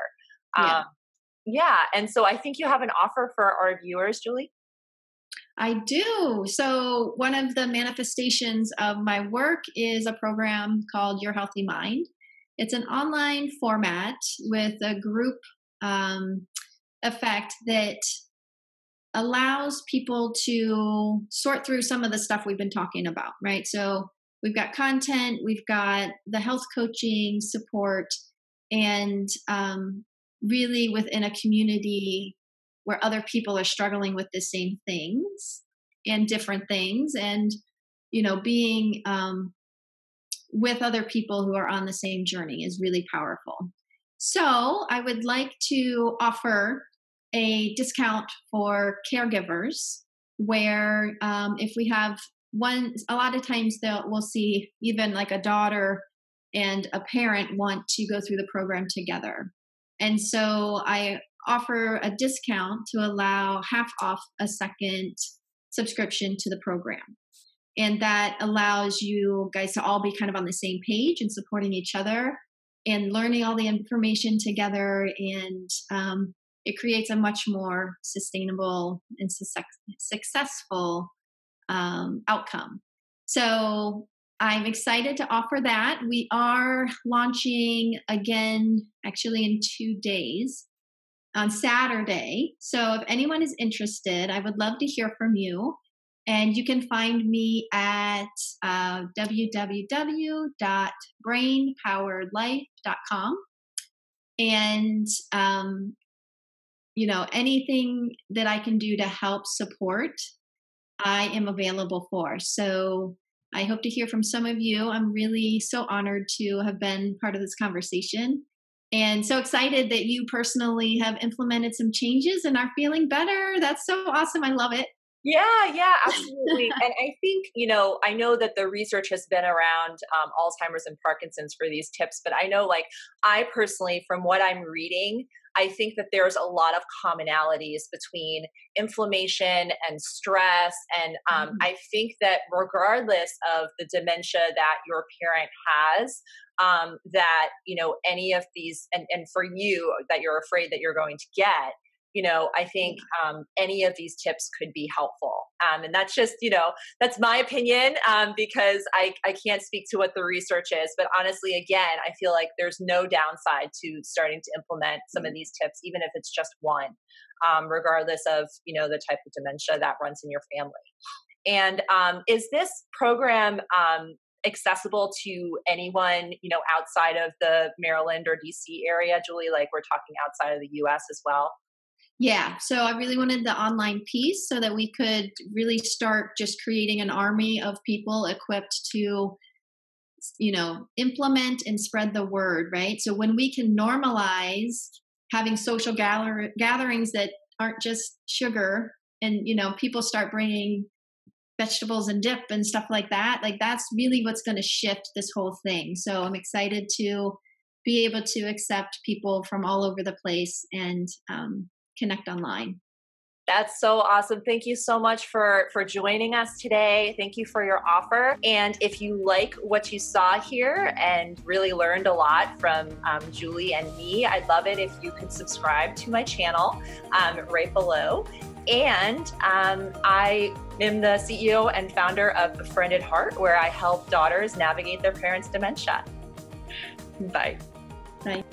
S1: Yeah. And so I think you have an offer for our viewers, Julie.
S2: I do. So one of the manifestations of my work is a program called Your Healthy Mind. It's an online format with a group effect that allows people to sort through some of the stuff we've been talking about, right? So we've got content, we've got the health coaching support, and really within a community where other people are struggling with the same things and different things, and being with other people who are on the same journey is really powerful. So I would like to offer a discount for caregivers where if we have a lot of times we'll see even like a daughter and a parent want to go through the program together. And so I offer a discount to allow half off a second subscription to the program. And that allows you guys to all be kind of on the same page and supporting each other and learning all the information together. And it creates a much more sustainable and successful outcome. So I'm excited to offer that. We are launching again, actually in 2 days on Saturday. So if anyone is interested, I would love to hear from you. And you can find me at www.brainpoweredlife.com. And, anything that I can do to help support, I am available for. So I hope to hear from some of you. I'm really so honored to have been part of this conversation, and so excited that you personally have implemented some changes and are feeling better. That's so awesome. I love it.
S1: Yeah, absolutely. And I think, I know that the research has been around Alzheimer's and Parkinson's for these tips, but I know, like, I personally, from what I'm reading, I think that there's a lot of commonalities between inflammation and stress. And I think that regardless of the dementia that your parent has, that, any of these, and for you that you're afraid that you're going to get, I think any of these tips could be helpful. And that's just, that's my opinion because I can't speak to what the research is. But honestly, again, I feel like there's no downside to starting to implement some of these tips, even if it's just one, regardless of, the type of dementia that runs in your family. And is this program accessible to anyone, outside of the Maryland or DC area, Julie? Like, we're talking outside of the US as well?
S2: Yeah. So I really wanted the online piece so that we could really start just creating an army of people equipped to, implement and spread the word, right? So when we can normalize having social gatherings that aren't just sugar, and, people start bringing vegetables and dip and stuff like that, like that's really what's going to shift this whole thing. So I'm excited to be able to accept people from all over the place and connect online.
S1: That's so awesome. Thank you so much for joining us today. Thank you for your offer. And if you like what you saw here and really learned a lot from Julie and me, I'd love it if you could subscribe to my channel right below. And I am the CEO and founder of Befriended Heart, where I help daughters navigate their parents' dementia. Bye.
S2: Bye.